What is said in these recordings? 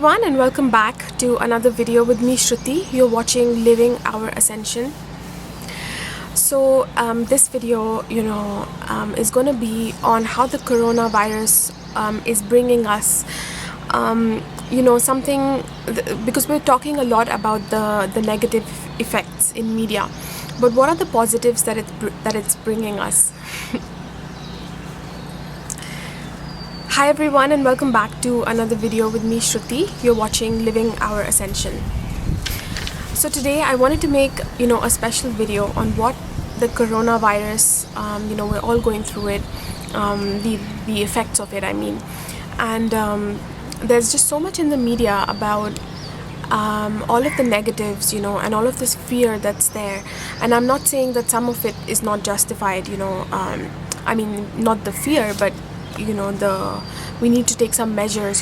everyone, and welcome back to another video with me, Shruti. You're watching Living Our Ascension. So this video, is going to be on how the coronavirus is bringing us, something, because we're talking a lot about the negative effects in media, but what are the positives that it's bringing us? Hi everyone, and welcome back to another video with me, Shruti. You're watching Living Our Ascension. So today I wanted to make a special video on what the coronavirus, we're all going through it, the effects of it, I mean. And there's just so much in the media about all of the negatives, and all of this fear that's there. And I'm not saying that some of it is not justified, I mean, not the fear, but we need to take some measures,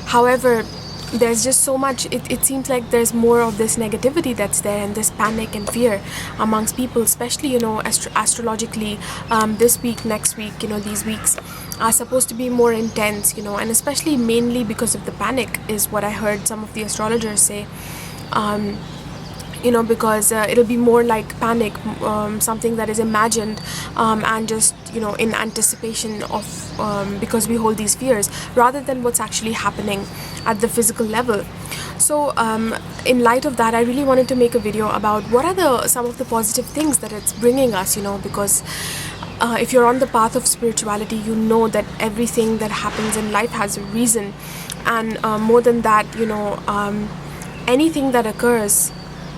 however, there's just so much, it seems like there's more of this negativity that's there, and this panic and fear amongst people, especially astrologically. This week, next week, these weeks are supposed to be more intense, and especially mainly because of the panic, is what I heard some of the astrologers say. Because it'll be more like panic, something that is imagined, and just in anticipation of, because we hold these fears, rather than what's actually happening at the physical level. So in light of that, I really wanted to make a video about what are some of the positive things that it's bringing us, because if you're on the path of spirituality, you know that everything that happens in life has a reason, and more than that, anything that occurs,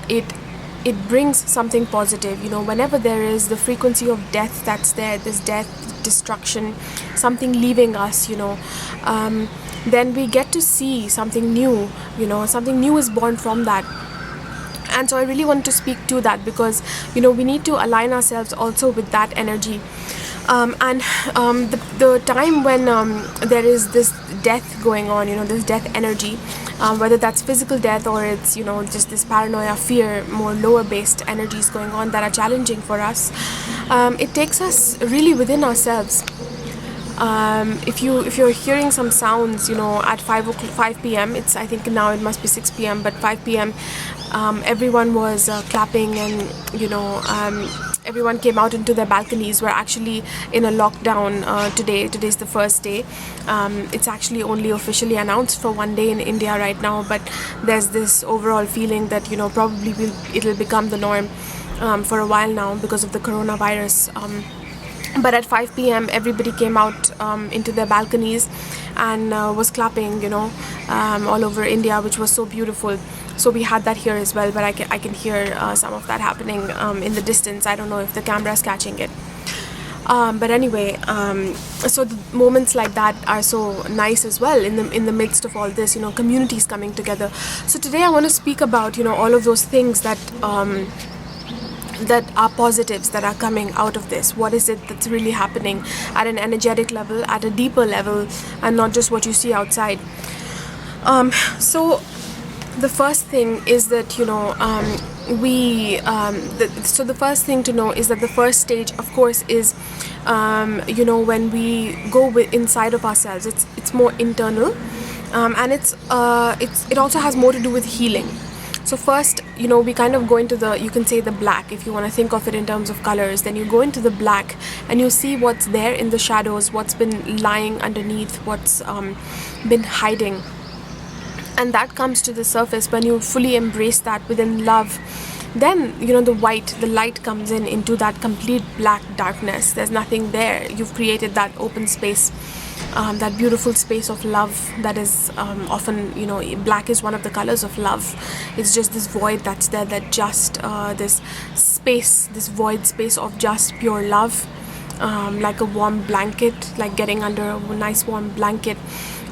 it brings something positive. Whenever there is the frequency of death that's there, this death, destruction, something leaving us, then we get to see something new. Something new is born from that. And so I really want to speak to that, because we need to align ourselves also with that energy. The time when there is this death going on, this death energy, whether that's physical death or it's just this paranoia, fear, more lower based energies going on that are challenging for us, it takes us really within ourselves. If you're hearing some sounds, at 5 p.m, I think now it must be 6 p.m, but 5 p.m, everyone was clapping, and everyone came out into their balconies. We're actually in a lockdown today. Today's the first day. It's actually only officially announced for one day in India right now, but there's this overall feeling that probably it'll become the norm for a while now because of the coronavirus. But at 5 p.m, everybody came out into their balconies and was clapping, all over India, which was so beautiful. So we had that here as well, but I can hear some of that happening in the distance. I don't know if the camera is catching it. But anyway, so the moments like that are so nice as well in the midst of all this, communities coming together. So today I want to speak about, all of those things that are positives that are coming out of this. What is it that's really happening at an energetic level, at a deeper level, and not just what you see outside. So the first thing is that so the first thing to know is that the first stage, of course, is when we go inside of ourselves. It's more internal, and it also has more to do with healing. So first, we kind of go into you can say the black, if you want to think of it in terms of colors. Then you go into the black and you see what's there in the shadows, what's been lying underneath, what's been hiding. And that comes to the surface when you fully embrace that within love. Then, the white, the light comes into that complete black darkness. There's nothing there. You've created that open space, that beautiful space of love that is often, black is one of the colors of love. It's just this void that's there, that just this space, this void space of just pure love, like a warm blanket, like getting under a nice warm blanket.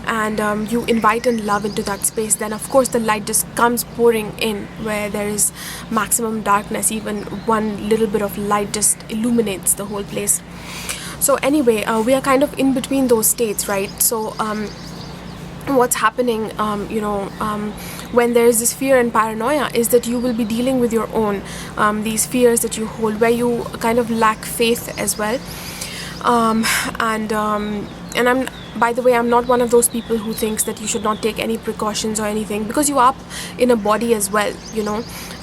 And you invite in love into that space. Then of course the light just comes pouring in where there is maximum darkness. Even one little bit of light just illuminates the whole place. So anyway, we are kind of in between those states, right? So what's happening, when there is this fear and paranoia, is that you will be dealing with your own these fears that you hold, where you kind of lack faith as well. And by the way, I'm not one of those people who thinks that you should not take any precautions or anything, because you are in a body as well,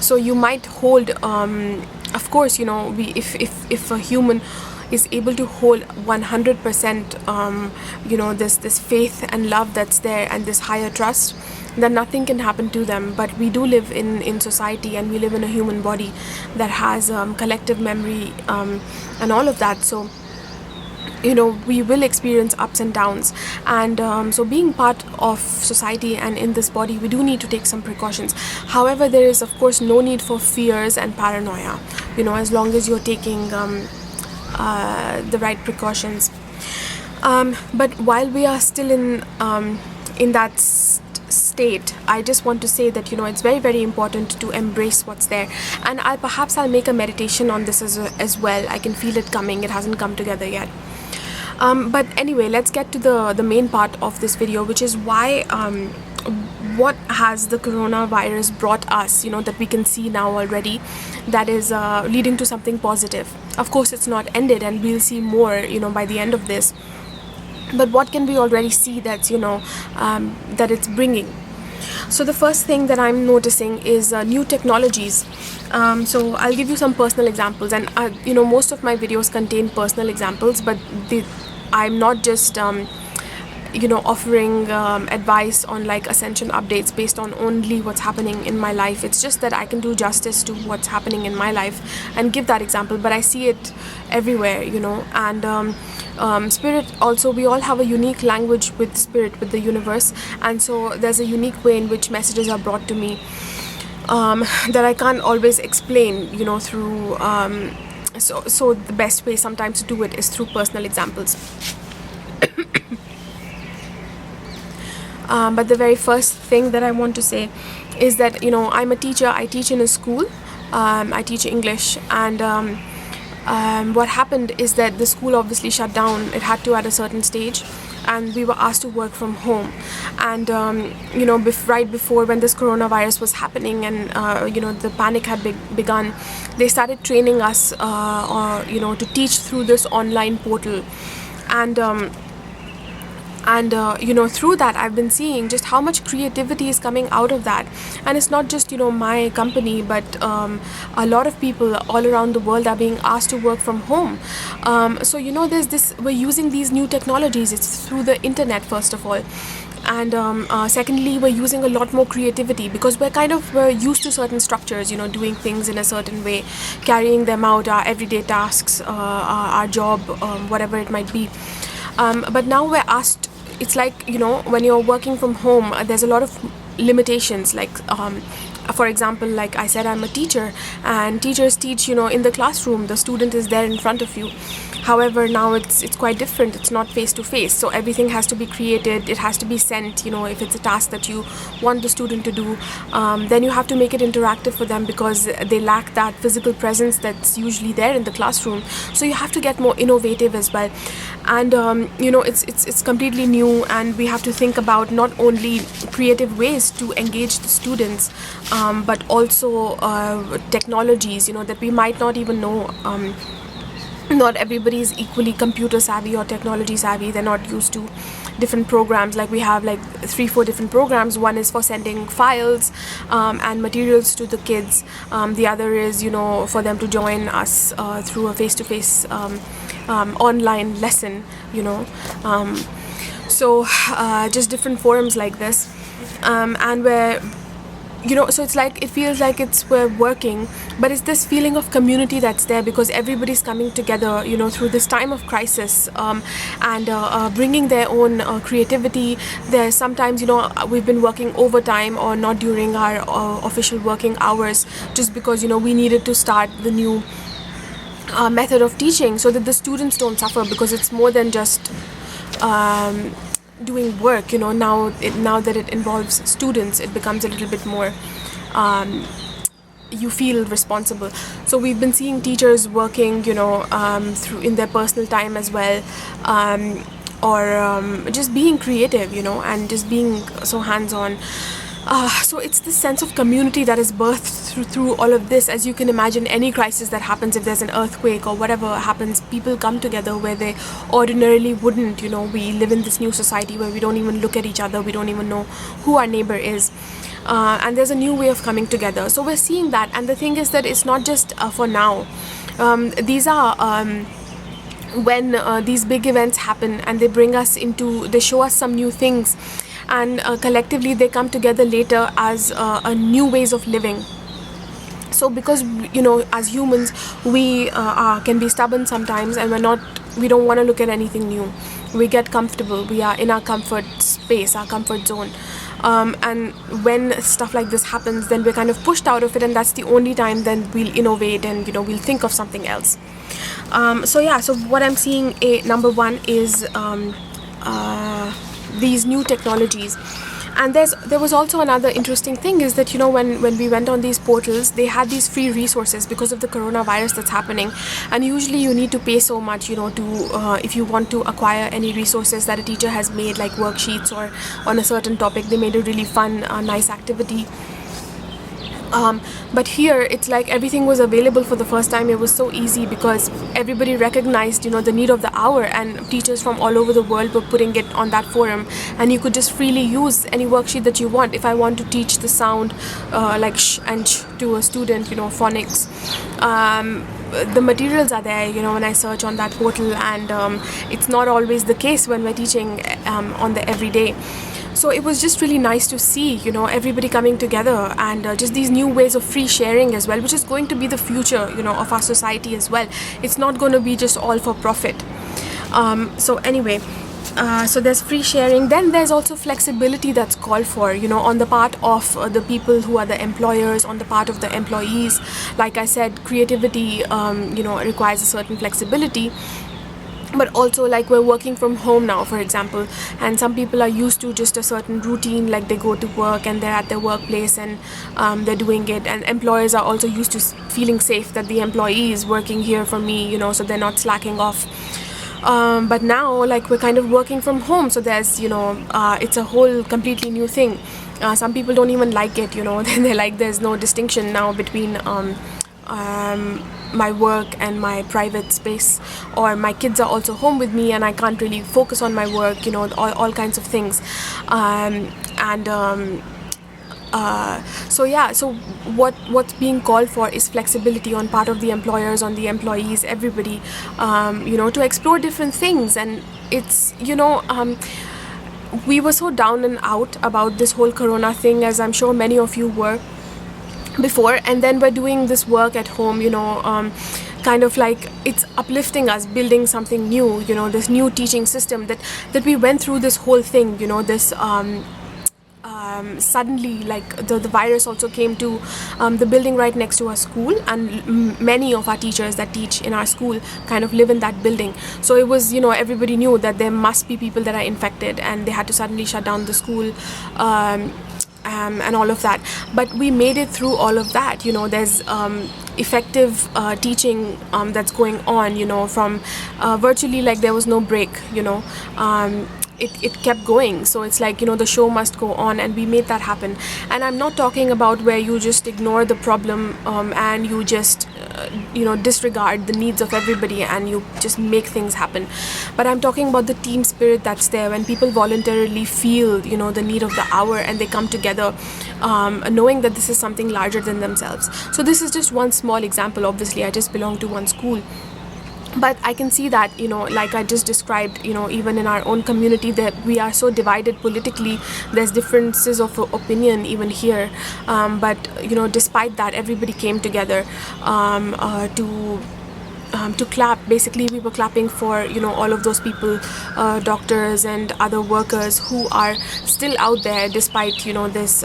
so you might hold, of course, if a human is able to hold 100%, this faith and love that's there, and this higher trust, then nothing can happen to them. But we do live in society, and we live in a human body that has collective memory, and all of that. So we will experience ups and downs, and so being part of society and in this body, we do need to take some precautions. However, there is of course no need for fears and paranoia, as long as you're taking the right precautions. But while we are still in that state, I just want to say that it's very, very important to embrace what's there, and I'll make a meditation on this as well. I can feel it coming. It hasn't come together yet. But anyway, let's get to the main part of this video, which is why what has the coronavirus brought us, that we can see now already, that is leading to something positive. Of course, it's not ended, and we'll see more, by the end of this. But what can we already see that's, that it's bringing? So the first thing that I'm noticing is new technologies. So I'll give you some personal examples, and most of my videos contain personal examples, but I'm not just offering advice on like Ascension updates based on only what's happening in my life. It's just that I can do justice to what's happening in my life and give that example, but I see it everywhere, and spirit also, we all have a unique language with spirit, with the universe, and so there's a unique way in which messages are brought to me that I can't always explain, through so the best way sometimes to do it is through personal examples. But the very first thing that I want to say is that I'm a teacher. I teach in a school. I teach English, and what happened is that the school obviously shut down. It had to at a certain stage, and we were asked to work from home. And right before, when this coronavirus was happening, and the panic had begun, they started training us to teach through this online portal. And through that, I've been seeing just how much creativity is coming out of that. And it's not just my company, but a lot of people all around the world are being asked to work from home. So there's this, we're using these new technologies. It's through the internet, first of all, and secondly, we're using a lot more creativity, because we're used to certain structures, doing things in a certain way, carrying them out, our everyday tasks, our job, whatever it might be. But now we're asked, it's like, when you're working from home, there's a lot of limitations, like for example, like I said, I'm a teacher, and teachers teach, in the classroom, the student is there in front of you. However, now it's quite different. It's not face to face, so everything has to be created. It has to be sent, if it's a task that you want the student to do, then you have to make it interactive for them, because they lack that physical presence that's usually there in the classroom. So you have to get more innovative as well, and it's completely new, and we have to think about not only creative ways to engage the students, but also technologies, that we might not even know. Not everybody is equally computer savvy or technology savvy. They're not used to different programs. Like we have like 3-4 different programs. One is for sending files and materials to the kids. The other is for them to join us through a face-to-face online lesson, so just different forums like this, and where so it's like, it feels like we're working, but it's this feeling of community that's there, because everybody's coming together, through this time of crisis, and bringing their own creativity. There's sometimes, we've been working overtime or not during our official working hours, just because, we needed to start the new method of teaching, so that the students don't suffer, because it's more than just doing work, now that it involves students, it becomes a little bit more, you feel responsible. So we've been seeing teachers working, through in their personal time as well, or just being creative, and just being so hands-on. So it's this sense of community that is birthed through all of this. As you can imagine, any crisis that happens, if there's an earthquake or whatever happens, people come together where they ordinarily wouldn't. We live in this new society where we don't even look at each other, we don't even know who our neighbor is. And there's a new way of coming together. So we're seeing that. And the thing is that it's not just for now. These are when these big events happen and they show us some new things, and collectively they come together later as a new ways of living. So because as humans we can be stubborn sometimes, and we don't want to look at anything new. We get comfortable, we are in our comfort space, our comfort zone. And when stuff like this happens, then we're kind of pushed out of it, and that's the only time then we'll innovate and we'll think of something else. So what I'm seeing, number one is these new technologies. And there was also another interesting thing is that when we went on these portals, they had these free resources because of the coronavirus that's happening. And usually you need to pay so much to if you want to acquire any resources that a teacher has made, like worksheets or on a certain topic. They made a really fun nice activity. But here it's like everything was available for the first time. It was so easy because everybody recognized the need of the hour, and teachers from all over the world were putting it on that forum, and you could just freely use any worksheet that you want. If I want to teach the sound like sh and sh to a student, phonics, the materials are there when I search on that portal, and it's not always the case when we're teaching on the everyday. So it was just really nice to see, everybody coming together, and just these new ways of free sharing as well, which is going to be the future, of our society as well. It's not going to be just all for profit. So there's free sharing. Then there's also flexibility that's called for, on the part of the people who are the employers, on the part of the employees. Like I said, creativity, requires a certain flexibility. But also, like, we're working from home now, for example, and some people are used to just a certain routine, like they go to work and they're at their workplace and they're doing it, and employers are also used to feeling safe that the employee is working here for me, so they're not slacking off. But now, like, we're kind of working from home, so there's it's a whole completely new thing. Some people don't even like it, they're like, there's no distinction now between my work and my private space, or my kids are also home with me and I can't really focus on my work, all kinds of things. So what's being called for is flexibility on part of the employers, on the employees, everybody, to explore different things. And it's we were so down and out about this whole corona thing, as I'm sure many of you were before, and then we're doing this work at home, kind of like it's uplifting us, building something new, this new teaching system that we went through this whole thing, this suddenly, like, the virus also came to the building right next to our school, and many of our teachers that teach in our school kind of live in that building. So it was, everybody knew that there must be people that are infected, and they had to suddenly shut down the school, and all of that. But we made it through all of that. There's effective teaching that's going on, from virtually, like, there was no break. It kept going. So it's like, the show must go on, and we made that happen. And I'm not talking about where you just ignore the problem and you just disregard the needs of everybody and you just make things happen. But I'm talking about the team spirit that's there, when people voluntarily feel the need of the hour, and they come together knowing that this is something larger than themselves. So this is just one small example. Obviously, I just belong to one school, but I can see that, like I just described, even in our own community, that we are so divided politically. There's differences of opinion even here, but despite that, everybody came together to clap. Basically, we were clapping for all of those people, doctors and other workers who are still out there despite this,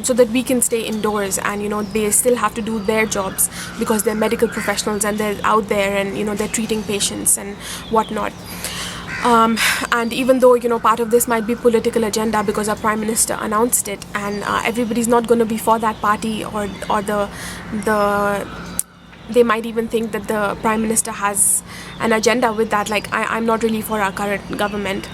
so that we can stay indoors, and they still have to do their jobs because they're medical professionals and they're out there, and they're treating patients and whatnot. And even though part of this might be political agenda because our Prime Minister announced it, and everybody's not going to be for that party, or they might even think that the Prime Minister has an agenda with that. Like, I'm not really for our current government.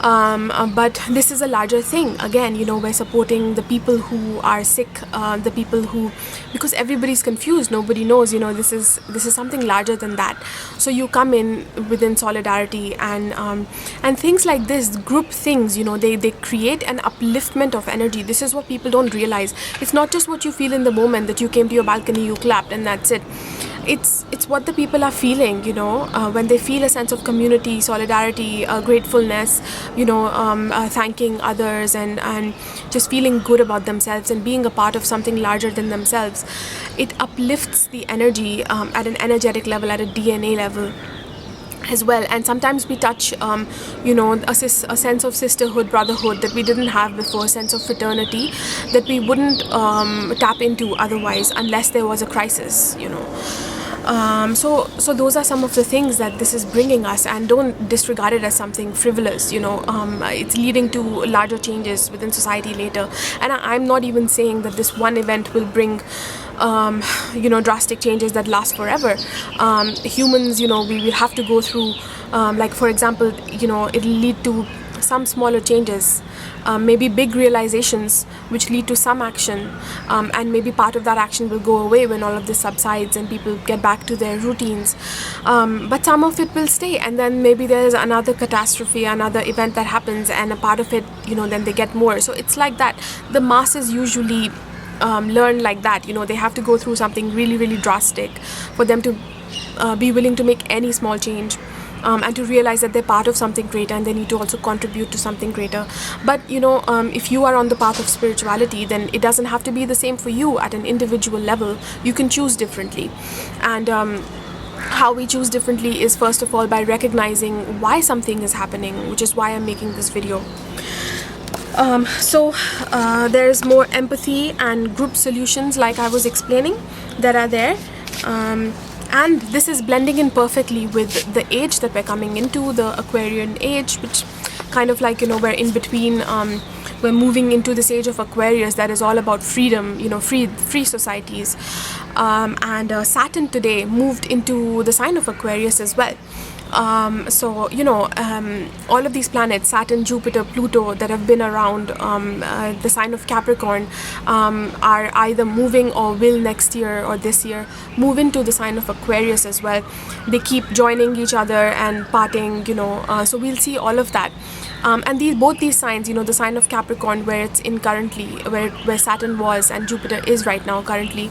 But this is a larger thing. Again, we're supporting the people who are sick, the people who, because everybody's confused, nobody knows, this is something larger than that. So you come in within solidarity, and things like this, group things, they create an upliftment of energy. This is what people don't realize. It's not just what you feel in the moment, that you came to your balcony, you clapped, and that's it. It's what the people are feeling, when they feel a sense of community, solidarity, gratefulness, thanking others, and just feeling good about themselves and being a part of something larger than themselves. It uplifts the energy at an energetic level, at a DNA level as well. And sometimes we touch a sense of sisterhood, brotherhood that we didn't have before, sense of fraternity that we wouldn't tap into otherwise unless there was a crisis. So those are some of the things that this is bringing us, and don't disregard it as something frivolous. It's leading to larger changes within society later. And I'm not even saying that this one event will bring drastic changes that last forever. Humans, we will have to go through, like for example, it'll lead to some smaller changes, maybe big realizations which lead to some action, and maybe part of that action will go away when all of this subsides and people get back to their routines, but some of it will stay, and then maybe there's another catastrophe, another event that happens, and a part of it, then they get more. So it's like that. The masses usually learn like that. They have to go through something really, really drastic for them to be willing to make any small change. And to realize that they're part of something greater, and they need to also contribute to something greater. But if you are on the path of spirituality, then it doesn't have to be the same for you at an individual level. You can choose differently, and how we choose differently is first of all by recognizing why something is happening, which is why I'm making this video. So there's more empathy and group solutions, like I was explaining, that are there. And this is blending in perfectly with the age that we're coming into, the Aquarian age, which kind of like, we're in between, we're moving into this age of Aquarius that is all about freedom, free societies. And Saturn today moved into the sign of Aquarius as well. So all of these planets, Saturn, Jupiter, Pluto, that have been around the sign of Capricorn, are either moving or will next year or this year move into the sign of Aquarius as well. They keep joining each other and parting, so we'll see all of that. And both these signs, the sign of Capricorn, where it's in currently, where Saturn was and Jupiter is right now currently,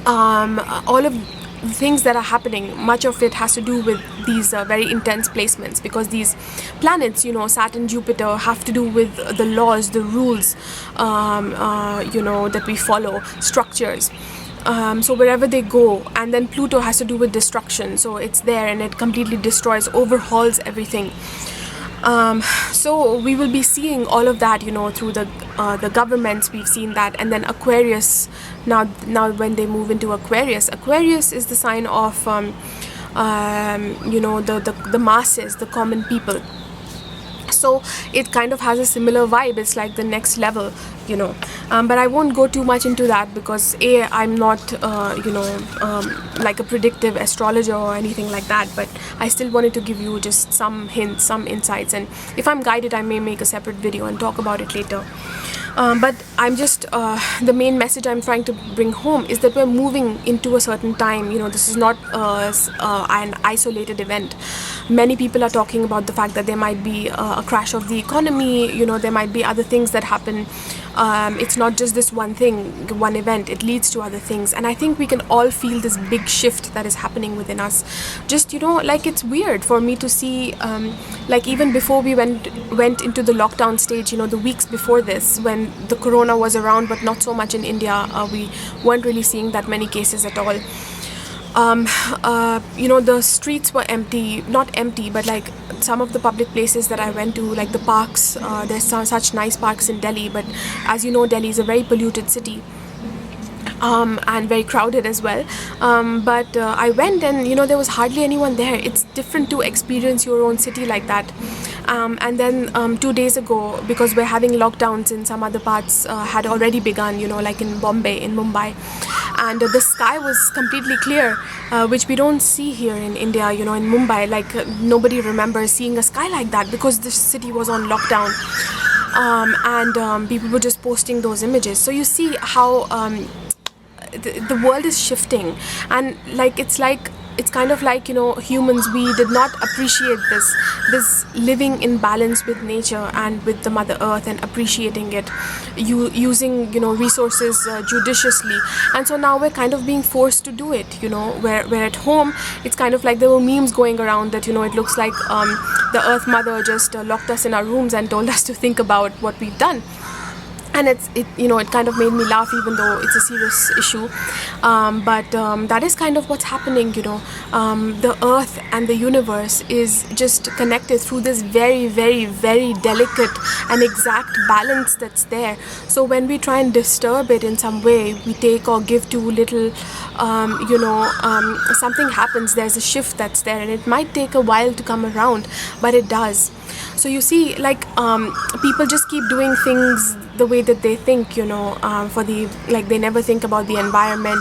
all of things that are happening, much of it has to do with these very intense placements, because these planets, Saturn, Jupiter, have to do with the laws, the rules, that we follow, structures. So wherever they go, and then Pluto has to do with destruction, so it's there and it completely destroys, overhauls everything. So we will be seeing all of that, through the governments. We've seen that. And then Aquarius, now when they move into Aquarius is the sign of the masses, the common people. So it kind of has a similar vibe. It's like the next level, but I won't go too much into that, because I'm not like a predictive astrologer or anything like that, but I still wanted to give you just some hints, some insights, and if I'm guided, I may make a separate video and talk about it later. But I'm just the main message I'm trying to bring home is that we're moving into a certain time. This is not an isolated event. Many people are talking about the fact that there might be a crash of the economy. There might be other things that happen. It's not just this one thing, one event. It leads to other things, and I think we can all feel this big shift that is happening within us. Just like, it's weird for me to see, like even before we went into the lockdown stage, the weeks before this, when the corona was around, but not so much in India. We weren't really seeing that many cases at all. The streets were empty, not empty, but like some of the public places that I went to, like the parks, there's such nice parks in Delhi, but as you know, Delhi is a very polluted city. And very crowded as well. But I went, and there was hardly anyone there. It's different to experience your own city like that. And then 2 days ago, because we're having lockdowns in some other parts, had already begun, like in Bombay, in Mumbai. and the sky was completely clear, which we don't see here in India, in Mumbai. Like nobody remembers seeing a sky like that because the city was on lockdown. And people were just posting those images. So you see how the world is shifting, and it's kind of like, humans, we did not appreciate this living in balance with nature and with the mother earth, and appreciating it, using resources judiciously. And so now we're kind of being forced to do it, where at home it's kind of like there were memes going around that, it looks like the earth mother just locked us in our rooms and told us to think about what we've done. And it kind of made me laugh, even though it's a serious issue. But that is kind of what's happening. The earth and the universe is just connected through this very, very, very delicate and exact balance that's there. So when we try and disturb it in some way, we take or give too little, something happens. There's a shift that's there, and it might take a while to come around, but it does. So you see, people just keep doing things the way that they think, they never think about the environment.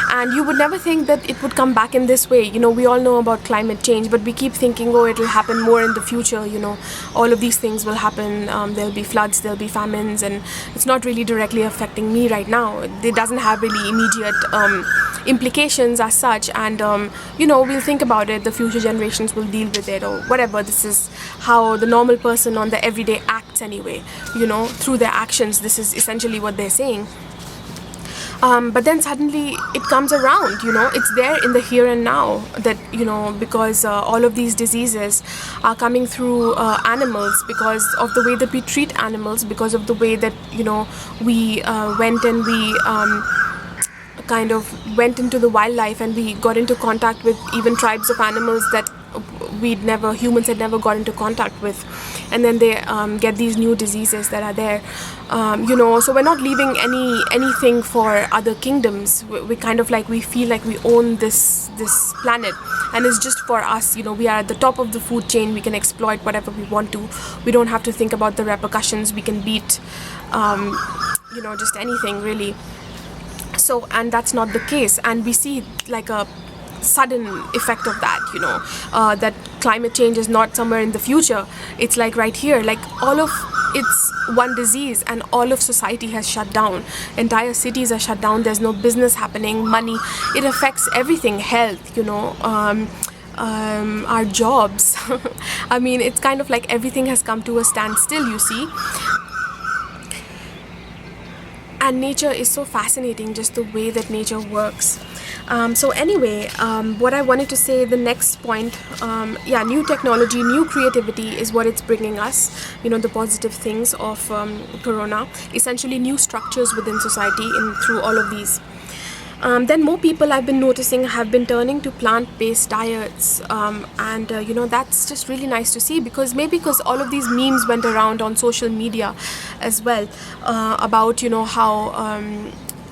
And you would never think that it would come back in this way. We all know about climate change, but we keep thinking, oh, it'll happen more in the future. All of these things will happen. There'll be floods, there'll be famines, and it's not really directly affecting me right now. It doesn't have really immediate implications as such. And, we'll think about it. The future generations will deal with it or whatever. This is how the normal person on the everyday acts anyway. Through their actions, this is essentially what they're saying. But then suddenly it comes around, it's there in the here and now, that, because all of these diseases are coming through animals, because of the way that we treat animals, because of the way that, we went and we kind of went into the wildlife, and we got into contact with even tribes of animals that humans had never got into contact with, and then they get these new diseases that are there, so we're not leaving anything for other kingdoms. We kind of we feel like we own this planet, and it's just for us. We are at the top of the food chain. We can exploit whatever we want to. We don't have to think about the repercussions. We can beat just anything really. So, and that's not the case, and we see a sudden effect of that, that climate change is not somewhere in the future. It's right here, all of it's one disease, and all of society has shut down. Entire cities are shut down. There's no business happening, money. It affects everything, health, our jobs. I mean, it's kind of everything has come to a standstill, you see. And nature is so fascinating, just the way that nature works. So anyway, what I wanted to say, the next point, new technology, new creativity is what it's bringing us, the positive things of Corona, essentially new structures within society through all of these. Then more people, I've been noticing, have been turning to plant-based diets, and that's just really nice to see, because all of these memes went around on social media as well, about how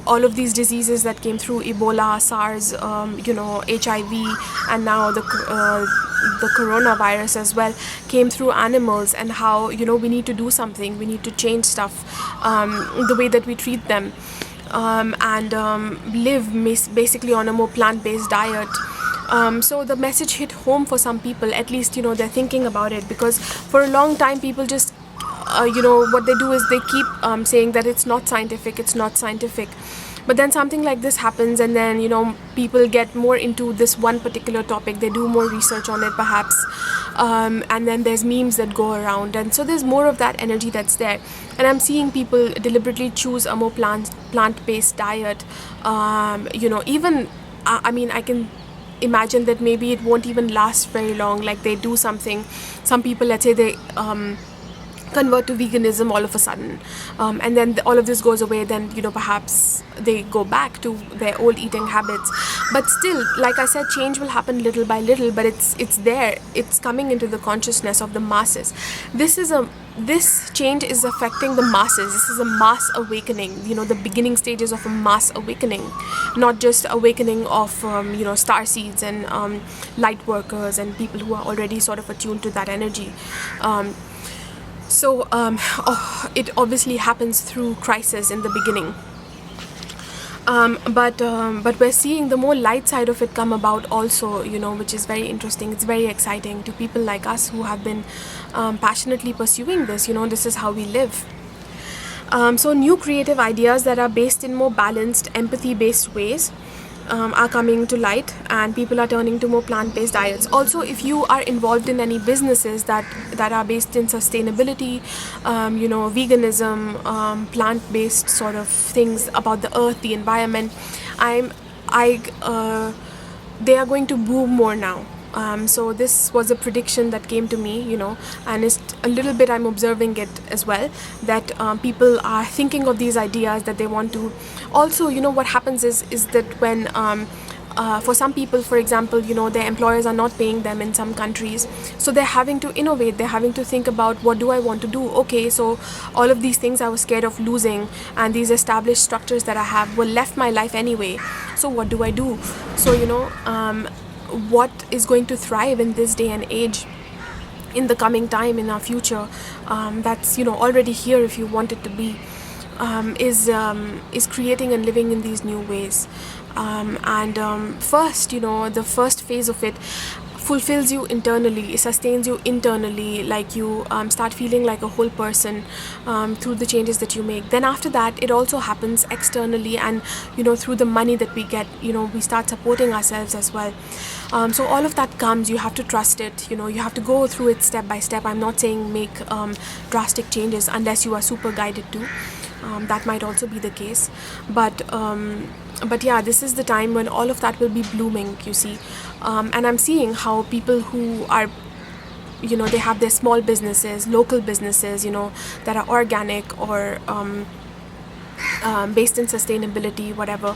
all of these diseases that came through, Ebola, SARS, HIV, and now the coronavirus as well, came through animals, and how we need to do something, we need to change stuff, the way that we treat them. And live basically on a more plant-based diet. So the message hit home for some people, at least, they're thinking about it, because for a long time people just, what they do is they keep saying that it's not scientific. But then something like this happens, and then, people get more into this one particular topic. They do more research on it, perhaps. And then there's memes that go around. And so there's more of that energy that's there. And I'm seeing people deliberately choose a more plant-based diet. Even, I can imagine that maybe it won't even last very long. They do something. Some people, let's say they convert to veganism all of a sudden, and then all of this goes away, then perhaps they go back to their old eating habits. But still, like I said, change will happen little by little, but it's there, it's coming into the consciousness of the masses. This change is affecting the masses. This is a mass awakening, the beginning stages of a mass awakening, not just awakening of star seeds and light workers and people who are already sort of attuned to that energy. So it obviously happens through crisis in the beginning. But we're seeing the more light side of it come about also, which is very interesting. It's very exciting to people like us who have been passionately pursuing this. This is how we live. So new creative ideas that are based in more balanced, empathy-based ways are coming to light, and people are turning to more plant-based diets. Also, if you are involved in any businesses that are based in sustainability, veganism, plant-based sort of things about the earth, the environment, they are going to boom more now. So this was a prediction that came to me, and it's a little bit I'm observing it as well, that people are thinking of these ideas that they want to. Also, what happens is that when for some people, for example, their employers are not paying them in some countries, so they're having to innovate, they're having to think about, what do I want to do? Okay, so all of these things I was scared of losing, and these established structures that I have were left my life anyway, so what do I do? So what is going to thrive in this day and age, in the coming time, in our future, that's already here if you want it to be, is creating and living in these new ways. First, the first phase of it fulfills you internally, it sustains you internally, like you start feeling like a whole person through the changes that you make. Then after that, it also happens externally, and through the money that we get, we start supporting ourselves as well. So all of that comes, you have to trust it, you have to go through it step by step. I'm not saying make drastic changes unless you are super guided to. That might also be the case, but yeah, this is the time when all of that will be blooming, you see. And I'm seeing how people who are, they have their small businesses, local businesses, that are organic or based in sustainability, whatever,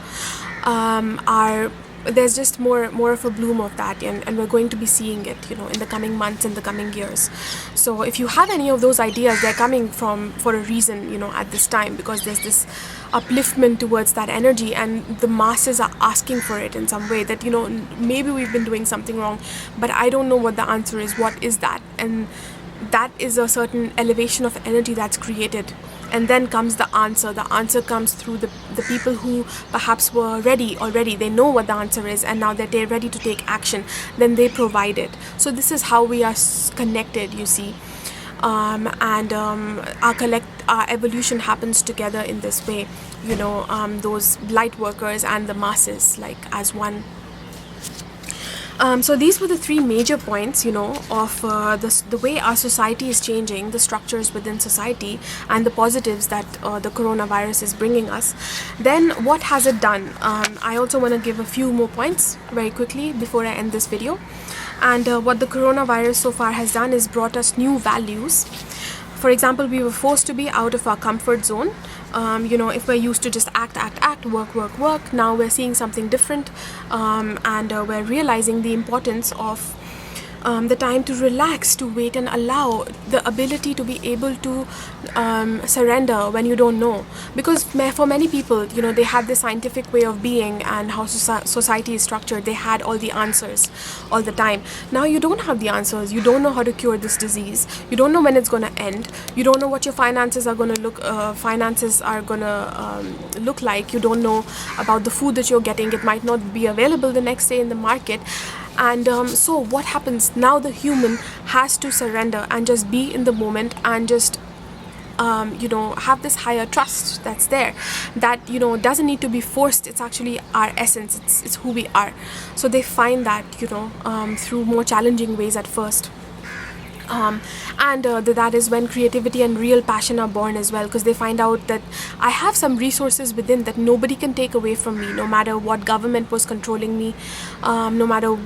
there's just more of a bloom of that, and we're going to be seeing it, in the coming months, in the coming years. So if you have any of those ideas, they're coming for a reason, at this time, because there's this upliftment towards that energy, and the masses are asking for it in some way, that maybe we've been doing something wrong, but I don't know what the answer is. What is that? And that is a certain elevation of energy that's created, and then comes the answer. The answer comes through the people who perhaps were ready already. They know what the answer is, and now that they're ready to take action, then they provide it. So this is how we are connected, you see. Our evolution happens together in this way, those light workers and the masses, like as one. So these were the three major points, of the way our society is changing, the structures within society, and the positives that the coronavirus is bringing us. Then what has it done? I also want to give a few more points very quickly before I end this video. And what the coronavirus so far has done is brought us new values. For example, we were forced to be out of our comfort zone. If we're used to just act, work, now we're seeing something different, and we're realizing the importance of the time to relax, to wait, and allow the ability to be able to surrender when you don't know. Because for many people, they had this scientific way of being and how society is structured. They had all the answers all the time. Now you don't have the answers. You don't know how to cure this disease. You don't know when it's going to end. You don't know what your finances are going to look like. You don't know about the food that you're getting. It might not be available the next day in the market. And so what happens now? The human has to surrender and just be in the moment, and just have this higher trust that's there, that doesn't need to be forced. It's actually our essence. It's who we are. So they find that through more challenging ways at first. That is when creativity and real passion are born as well, because they find out that I have some resources within that nobody can take away from me, no matter what government was controlling me, no matter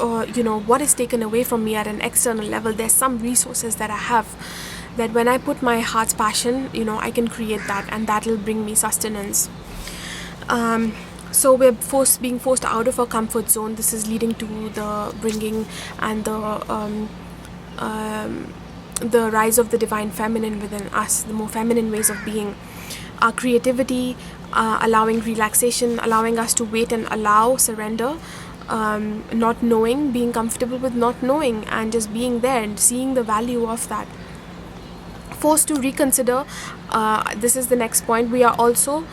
what is taken away from me at an external level. There's some resources that I have, that when I put my heart's passion, I can create that, and that will bring me sustenance. So we're being forced out of our comfort zone. This is leading to the bringing and the rise of the divine feminine within us, the more feminine ways of being. Our creativity, allowing relaxation, allowing us to wait and allow surrender, not knowing, being comfortable with not knowing, and just being there and seeing the value of that. Forced to reconsider, this is the next point. We are also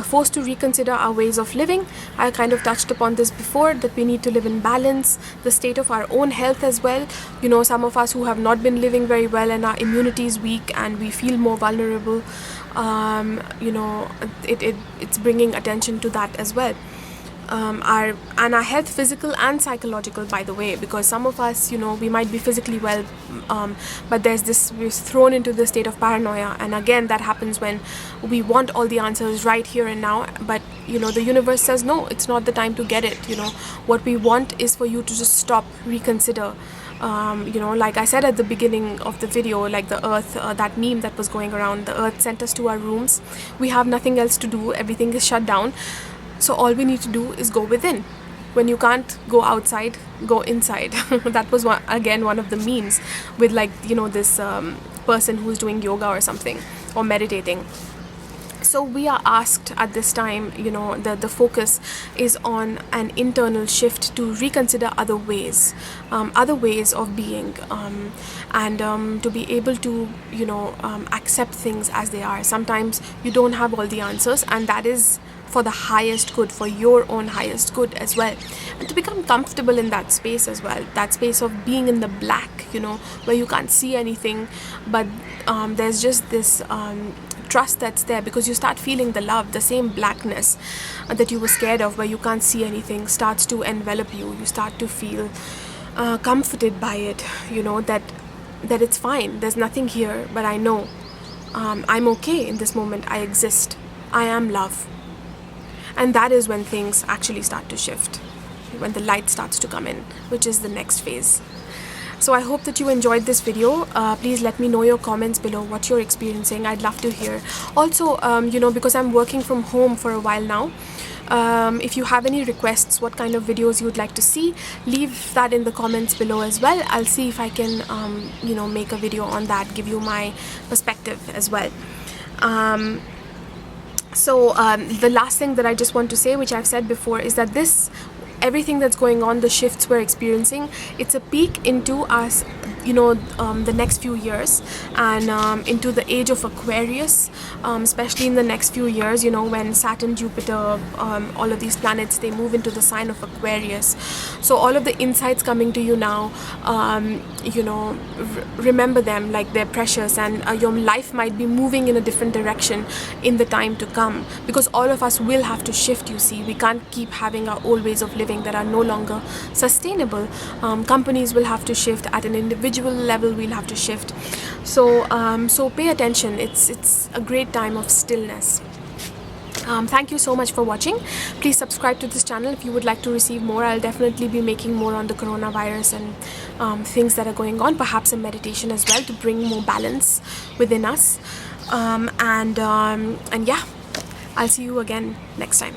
forced to reconsider our ways of living. I kind of touched upon this before, that we need to live in balance, the state of our own health as well. You know, some of us who have not been living very well and our immunity is weak and we feel more vulnerable, you know, it's bringing attention to that as well. Our health, physical and psychological, by the way, because some of us, you know, we might be physically well, but there's this, we're thrown into the state of paranoia, and again that happens when we want all the answers right here and now, but you know, the universe says no, it's not the time to get it. You know, what we want is for you to just stop, reconsider. You know, like I said at the beginning of the video, like the earth, that meme that was going around, the earth sent us to our rooms, we have nothing else to do, everything is shut down. So all we need to do is go within. When you can't go outside, go inside. That was again one of the memes with, like, you know, this person who's doing yoga or something, or meditating. So we are asked at this time, you know, the focus is on an internal shift to reconsider other ways of being, and to be able to, you know, accept things as they are. Sometimes you don't have all the answers, and that is for the highest good, for your own highest good as well, and to become comfortable in that space as well, that space of being in the black, you know, where you can't see anything, but there's just this trust that's there, because you start feeling the love, the same blackness that you were scared of, where you can't see anything, starts to envelop you. You start to feel comforted by it, you know, that it's fine, there's nothing here, but I know I'm okay in this moment, I exist, I am love. And that is when things actually start to shift, when the light starts to come in, which is the next phase. So I hope that you enjoyed this video. Please let me know your comments below, what you're experiencing. I'd love to hear. Also, you know, because I'm working from home for a while now, if you have any requests, what kind of videos you'd like to see, leave that in the comments below as well. I'll see if I can, you know, make a video on that, give you my perspective as well. So the last thing that I just want to say, which I've said before, is that everything that's going on, the shifts we're experiencing, it's a peek into us, you know, the next few years, and into the age of Aquarius, especially in the next few years, you know, when Saturn, Jupiter, all of these planets, they move into the sign of Aquarius. So all of the insights coming to you now, you know, remember them like they're precious, and your life might be moving in a different direction in the time to come, because all of us will have to shift. You see, we can't keep having our old ways of living that are no longer sustainable. Companies will have to shift, at an individual level we'll have to shift. So so pay attention. It's a great time of stillness. Thank you so much for watching. Please subscribe to this channel if you would like to receive more. I'll definitely be making more on the coronavirus and things that are going on, perhaps a meditation as well, to bring more balance within us. And yeah, I'll see you again next time.